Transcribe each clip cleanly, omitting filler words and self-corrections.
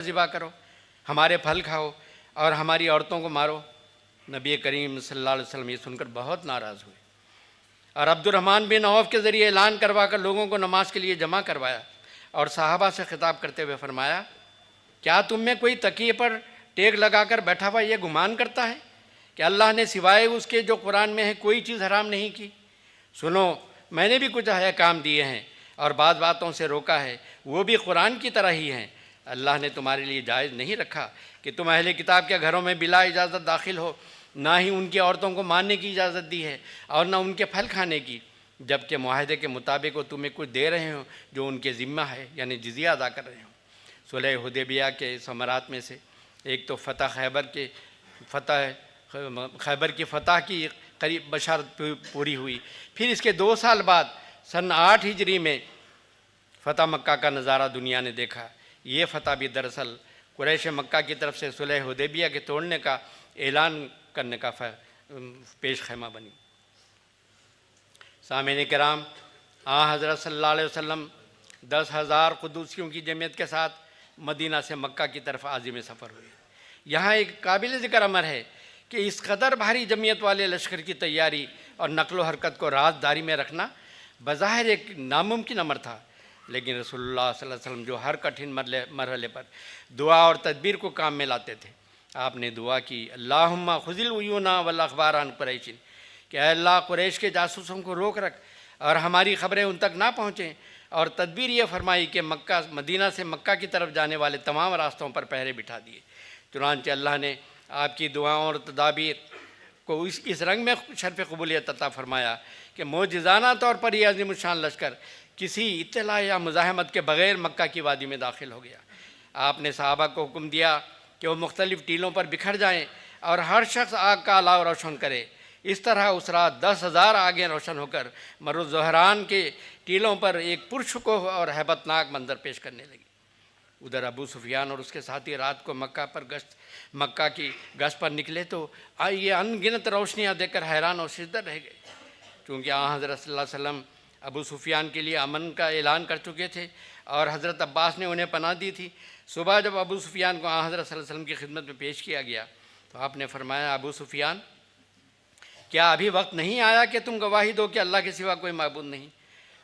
ذبح کرو، ہمارے پھل کھاؤ اور ہماری عورتوں کو مارو۔ نبی کریم صلی اللہ علیہ وسلم یہ سن کر بہت ناراض ہوئے اور عبد الرحمن بن عوف کے ذریعے اعلان کروا کر لوگوں کو نماز کے لیے جمع کروایا اور صحابہ سے خطاب کرتے ہوئے فرمایا، کیا تم میں کوئی تکیے پر ٹیک لگا کر بیٹھا ہوا یہ گمان کرتا ہے کہ اللہ نے سوائے اس کے جو قرآن میں ہے کوئی چیز حرام نہیں کی؟ سنو، میں نے بھی کچھ احکام دیے ہیں اور بعض باتوں سے روکا ہے، وہ بھی قرآن کی طرح ہی ہیں۔ اللہ نے تمہارے لیے جائز نہیں رکھا کہ تم اہل کتاب کے گھروں میں بلا اجازت داخل ہو، نہ ہی ان کی عورتوں کو ماننے کی اجازت دی ہے اور نہ ان کے پھل کھانے کی، جبکہ معاہدے کے مطابق وہ تمہیں کچھ دے رہے ہوں جو ان کے ذمہ ہے، یعنی جزیہ ادا کر رہے ہوں۔ صلح حدیبیہ کے ثمرات میں سے ایک تو خیبر کی فتح کی قریب بشارت پوری ہوئی، پھر اس کے 2 سال بعد سن 8 ہجری میں فتح مکہ کا نظارہ دنیا نے دیکھا۔ یہ فتح بھی دراصل قریش مکہ کی طرف سے صلح حدیبیہ کے توڑنے کا اعلان کرنے کا پیش خیمہ بنی۔ سامعین کرام، حضرت صلی اللہ علیہ وسلم 10,000 قدوسیوں کی جمعیت کے ساتھ مدینہ سے مکہ کی طرف عازم سفر ہوئے۔ یہاں ایک قابل ذکر امر ہے کہ اس قدر بھاری جمعیت والے لشکر کی تیاری اور نقل و حرکت کو رازداری میں رکھنا بظاہر ایک ناممکن امر تھا، لیکن رسول اللہ صلی اللہ علیہ وسلم جو ہر کٹھن مرحلے پر دعا اور تدبیر کو کام میں لاتے تھے، آپ نے دعا کی، اللہم خذ العیون والاخبار عن قریش، کہ اے اللہ قریش کے جاسوسوں کو روک رکھ اور ہماری خبریں ان تک نہ پہنچیں، اور تدبیر یہ فرمائی کہ مدینہ سے مکہ کی طرف جانے والے تمام راستوں پر پہرے بٹھا دیے۔ چنانچہ اللہ نے آپ کی دعاؤں اور تدابیر کو اس رنگ میں شرف قبولیت عطا فرمایا کہ معجزانہ طور پر یہ عظیم الشان لشکر کسی اطلاع یا مزاحمت کے بغیر مکہ کی وادی میں داخل ہو گیا۔ آپ نے صحابہ کو حکم دیا کہ وہ مختلف ٹیلوں پر بکھر جائیں اور ہر شخص آگ کا الاؤ روشن کرے۔ اس طرح اس رات 10,000 آگیں روشن ہو کر مر الزہران کے ٹیلوں پر ایک پرشکوہ اور ہیبت ناک منظر پیش کرنے لگی۔ ادھر ابو سفیان اور اس کے ساتھی رات کو مکہ کی گشت پر نکلے تو یہ ان گنت روشنیاں دیکھ کر حیران اور شدت رہ گئے، چونکہ حضرت صلی اللہ علیہ وسلم ابو سفیان کے لیے امن کا اعلان کر چکے تھے اور حضرت عباس نے انہیں پناہ دی تھی۔ صبح جب ابو سفیان کو حضرت صلی اللہ علیہ وسلم کی خدمت میں پیش کیا گیا تو آپ نے فرمایا، ابو سفیان، کیا ابھی وقت نہیں آیا کہ تم گواہی دو کہ اللہ کے سوا کوئی معبود نہیں؟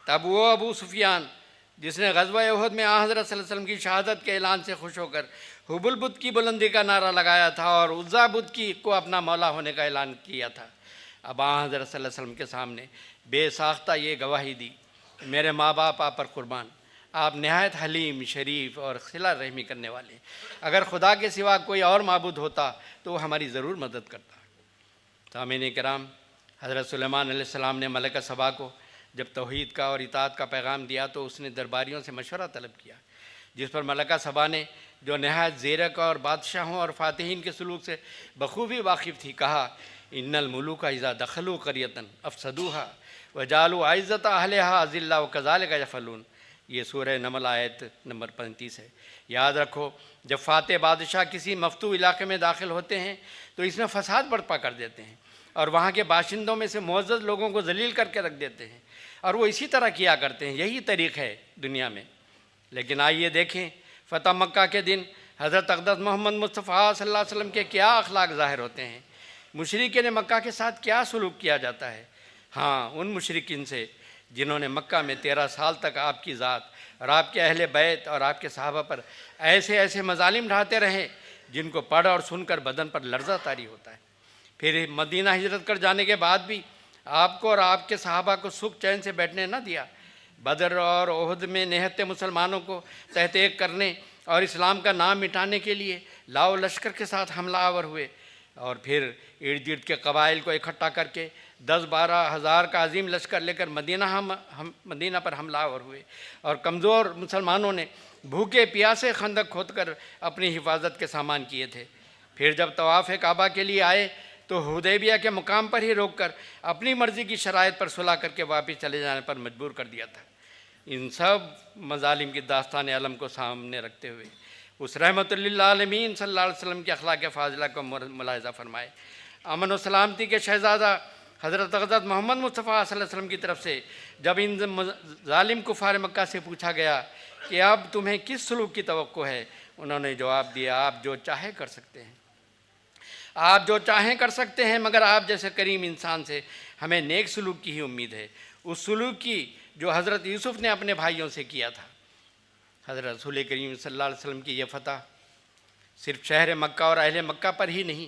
تب وہ ابو سفیان جس نے غزوہ احد میں حضرت صلی اللہ علیہ وسلم کی شہادت کے اعلان سے خوش ہو کر حبل بت کی بلندی کا نعرہ لگایا تھا اور عزا بت کو اپنا مولا ہونے کا اعلان کیا تھا، اب حضرت صلی اللہ علیہ وسلم کے سامنے بے ساختہ یہ گواہی دی، میرے ماں باپ آپ پر قربان، آپ نہایت حلیم، شریف اور صلہ رحمی کرنے والے ہیں، اگر خدا کے سوا کوئی اور معبود ہوتا تو وہ ہماری ضرور مدد کرتا۔ سامعین کرام، حضرت سلیمان علیہ السلام نے ملکہ سبا کو جب توحید کا اور اطاعت کا پیغام دیا تو اس نے درباریوں سے مشورہ طلب کیا، جس پر ملکہ سبا نے، جو نہایت زیرک اور بادشاہوں اور فاتحین کے سلوک سے بخوبی واقف تھی، کہا، ان الملوک اذا دخلوا قریۃ افسدوها وجعلوا عزت اہلها اذلہ وکذالک یفعلون۔ یہ سورہ نمل آیت نمبر 35 ہے۔ یاد رکھو، جب فاتح بادشاہ کسی مفتوح علاقے میں داخل ہوتے ہیں تو اس میں فساد برپا کر دیتے ہیں اور وہاں کے باشندوں میں سے معزز لوگوں کو ذلیل کر کے رکھ دیتے ہیں، اور وہ اسی طرح کیا کرتے ہیں، یہی طریق ہے دنیا میں۔ لیکن آئیے دیکھیں فتح مکہ کے دن حضرت اقدس محمد مصطفیٰ صلی اللہ علیہ وسلم کے کیا اخلاق ظاہر ہوتے ہیں، مشرکین مکہ کے ساتھ کیا سلوک کیا جاتا ہے۔ ہاں، ان مشرکین سے جنہوں نے مکہ میں 13 سال تک آپ کی ذات اور آپ کے اہل بیت اور آپ کے صحابہ پر ایسے مظالم ڈھاتے رہے جن کو پڑھ اور سن کر بدن پر لرزہ طاری ہوتا ہے۔ پھر مدینہ ہجرت کر جانے کے بعد بھی آپ کو اور آپ کے صحابہ کو سکھ چین سے بیٹھنے نہ دیا۔ بدر اور احد میں نہتے مسلمانوں کو تحت ایک کرنے اور اسلام کا نام مٹانے کے لیے لاؤ لشکر کے ساتھ حملہ آور ہوئے، اور پھر ارد گرد کے قبائل کو اکٹھا کر کے 10-12 ہزار کا عظیم لشکر لے کر مدینہ پر حملہ آور ہوئے، اور کمزور مسلمانوں نے بھوکے پیاسے خندق کھود کر اپنی حفاظت کے سامان کیے تھے۔ پھر جب طواف کعبہ کے لیے آئے تو حدیبیہ کے مقام پر ہی روک کر اپنی مرضی کی شرائط پر صلح کر کے واپس چلے جانے پر مجبور کر دیا تھا۔ ان سب مظالم کی داستان علم کو سامنے رکھتے ہوئے اس رحمت للعالمین صلی اللہ علیہ وسلم کے اخلاق فاضلہ کو ملاحظہ فرمائے۔ امن و سلامتی کے شہزادہ حضرت اقدس محمد مصطفیٰ صلی اللہ علیہ وسلم کی طرف سے جب ان ظالم کفار مکہ سے پوچھا گیا کہ اب تمہیں کس سلوک کی توقع ہے، انہوں نے جواب دیا آپ جو چاہے کر سکتے ہیں، آپ جو چاہیں کر سکتے ہیں، مگر آپ جیسے کریم انسان سے ہمیں نیک سلوک کی ہی امید ہے، اس سلوک کی جو حضرت یوسف نے اپنے بھائیوں سے کیا تھا۔ حضرت رسول کریم صلی اللہ علیہ وسلم کی یہ فتح صرف شہر مکہ اور اہل مکہ پر ہی نہیں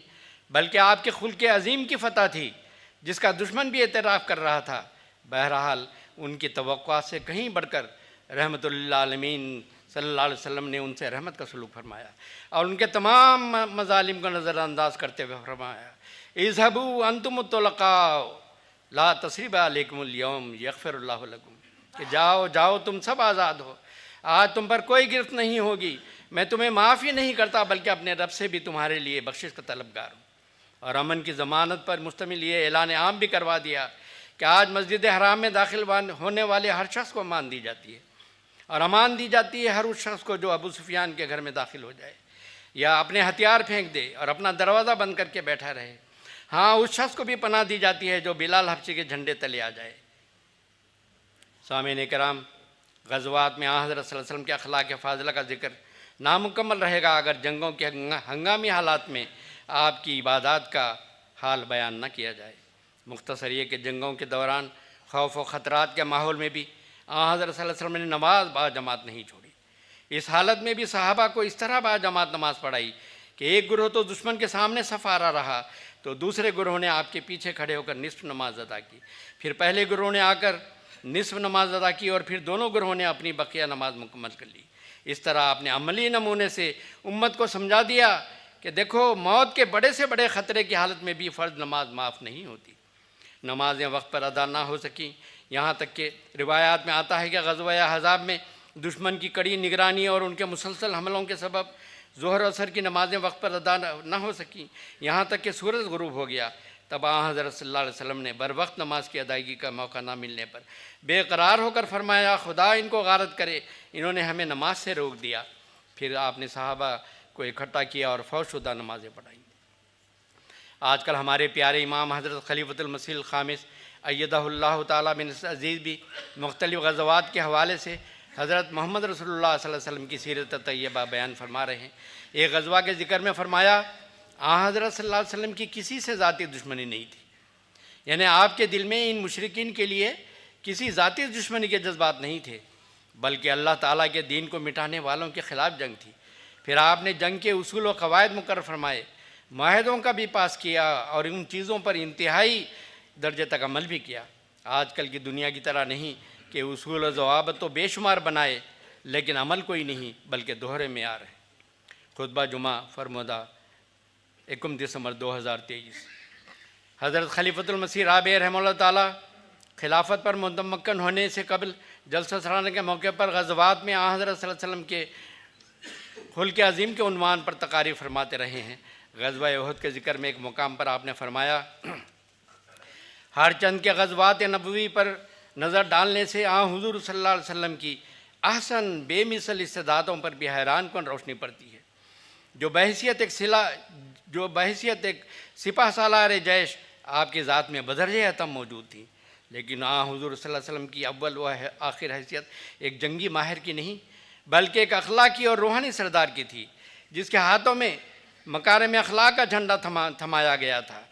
بلکہ آپ کے خلق عظیم کی فتح تھی، جس کا دشمن بھی اعتراف کر رہا تھا۔ بہرحال ان کی توقعات سے کہیں بڑھ کر رحمت للعالمین صلی اللہ علیہ وسلم نے ان سے رحمت کا سلوک فرمایا اور ان کے تمام مظالم کو نظر انداز کرتے ہوئے فرمایا اذهبوا انتم الطلقاء لا تثریب علیکم اليوم یغفر اللہ لکم، کہ جاؤ جاؤ تم سب آزاد ہو، آج تم پر کوئی گرفت نہیں ہوگی، میں تمہیں معاف ہی نہیں کرتا بلکہ اپنے رب سے بھی تمہارے لیے بخشش کا طلبگار ہوں۔ اور امن کی ضمانت پر مشتمل یہ اعلان عام بھی کروا دیا کہ آج مسجد حرام میں داخل ہونے والے ہر شخص کو امان دی جاتی ہے، اور امان دی جاتی ہے ہر اس شخص کو جو ابو سفیان کے گھر میں داخل ہو جائے یا اپنے ہتھیار پھینک دے اور اپنا دروازہ بند کر کے بیٹھا رہے۔ ہاں، اس شخص کو بھی پناہ دی جاتی ہے جو بلال حبشی کے جھنڈے تلے آ جائے۔ سامعین کرام، غزوات میں حضرت صلی اللہ علیہ وسلم کے اخلاق فاضلہ کا ذکر نامکمل رہے گا اگر جنگوں کے ہنگامی حالات میں آپ کی عبادات کا حال بیان نہ کیا جائے۔ مختصر یہ کہ جنگوں کے دوران خوف و خطرات کے ماحول میں بھی حضرت صلی اللہ علیہ وسلم نے نماز با جماعت نہیں چھوڑی۔ اس حالت میں بھی صحابہ کو اس طرح با جماعت نماز پڑھائی کہ ایک گروہ تو دشمن کے سامنے صف آرا رہا تو دوسرے گروہ نے آپ کے پیچھے کھڑے ہو کر نصف نماز ادا کی، پھر پہلے گروہ نے آ کر نصف نماز ادا کی اور پھر دونوں گروہوں نے اپنی بقیہ نماز مکمل کر لی۔ اس طرح آپ نے عملی نمونے سے امت کو سمجھا دیا کہ دیکھو، موت کے بڑے سے بڑے خطرے کی حالت میں بھی فرض نماز معاف نہیں ہوتی۔ نمازیں وقت پر ادا نہ ہو سکیں، یہاں تک کہ روایات میں آتا ہے کہ غزوہ احزاب میں دشمن کی کڑی نگرانی اور ان کے مسلسل حملوں کے سبب ظہر و عصر کی نمازیں وقت پر ادا نہ ہو سکیں، یہاں تک کہ سورج غروب ہو گیا۔ تب حضرت صلی اللہ علیہ وسلم نے بر وقت نماز کی ادائیگی کا موقع نہ ملنے پر بے قرار ہو کر فرمایا خدا ان کو غارت کرے، انہوں نے ہمیں نماز سے روک دیا۔ پھر آپ نے صحابہ کو اکٹھا کیا اور فوج شدہ نمازیں پڑھائیں۔ آج کل ہمارے پیارے امام حضرت خلیفۃ المسیح الخامس ایدہ اللہ تعالیٰ بن عزیز بھی مختلف غزوات کے حوالے سے حضرت محمد رسول اللہ صلی اللہ علیہ وسلم کی سیرت طیبہ بیان فرما رہے ہیں۔ ایک غزوہ کے ذکر میں فرمایا حضرت صلی اللہ علیہ وسلم کی کسی سے ذاتی دشمنی نہیں تھی، یعنی آپ کے دل میں ان مشرکین کے لیے کسی ذاتی دشمنی کے جذبات نہیں تھے، بلکہ اللہ تعالیٰ کے دین کو مٹانے والوں کے خلاف جنگ تھی۔ پھر آپ نے جنگ کے اصول و قواعد مقرر فرمائے، معاہدوں کا بھی پاس کیا اور ان چیزوں پر انتہائی درجے تک عمل بھی کیا۔ آج کل کی دنیا کی طرح نہیں کہ اصول و ضوابط تو بے شمار بنائے لیکن عمل کوئی نہیں بلکہ دوہرے معیار ہے۔ خطبہ جمعہ فرمودہ 1 دسمبر 2023۔ حضرت خلیفۃ المسیح رابع رحمہ اللہ تعالیٰ خلافت پر متمکن ہونے سے قبل جلسہ سالانہ کے موقع پر غزوات میں حضرت صلی اللہ علیہ وسلم کے خلق عظیم کے عنوان پر تقاریر فرماتے رہے ہیں۔ غزوہ احد کے ذکر میں ایک مقام پر آپ نے فرمایا ہر چند کے غزوات نبوی پر نظر ڈالنے سے حضور صلی اللہ علیہ وسلم کی احسن بے مثل استعدادوں پر بھی حیران کن روشنی پڑتی ہے، جو بحیثیت ایک سپہ سالار جیش آپ کی ذات میں بدرجہ اتم موجود تھی، لیکن حضور صلی اللہ علیہ وسلم کی اول و آخر حیثیت ایک جنگی ماہر کی نہیں بلکہ ایک اخلاقی اور روحانی سردار کی تھی، جس کے ہاتھوں میں مکارم اخلاق کا جھنڈا تھمایا گیا تھا۔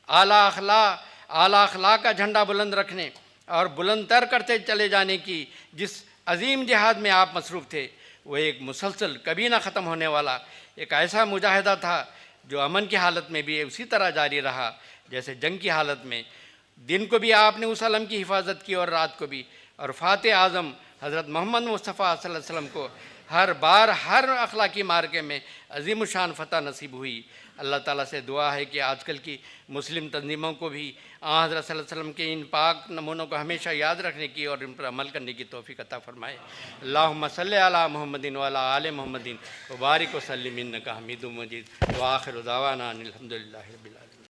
اعلیٰ اخلاق کا جھنڈا بلند رکھنے اور بلند تر کرتے چلے جانے کی جس عظیم جہاد میں آپ مصروف تھے، وہ ایک مسلسل کبھی نہ ختم ہونے والا ایک ایسا مجاہدہ تھا جو امن کی حالت میں بھی اسی طرح جاری رہا جیسے جنگ کی حالت میں۔ دن کو بھی آپ نے اس علم کی حفاظت کی اور رات کو بھی، اور فاتح اعظم حضرت محمد مصطفیٰ صلی اللہ علیہ وسلم کو ہر بار ہر اخلاقی مارکے میں عظیم الشان فتح نصیب ہوئی۔ اللہ تعالیٰ سے دعا ہے کہ آج کل کی مسلم تنظیموں کو بھی حضرت صلی اللہ علیہ وسلم کے ان پاک نمونوں کو ہمیشہ یاد رکھنے کی اور ان پر عمل کرنے کی توفیق عطا فرمائے۔ اللہم صلی علی محمد وعلی آل محمد وبارک وسلم انک حمید مجید وآخر دعوانا ان الحمدللہ رب العالمین۔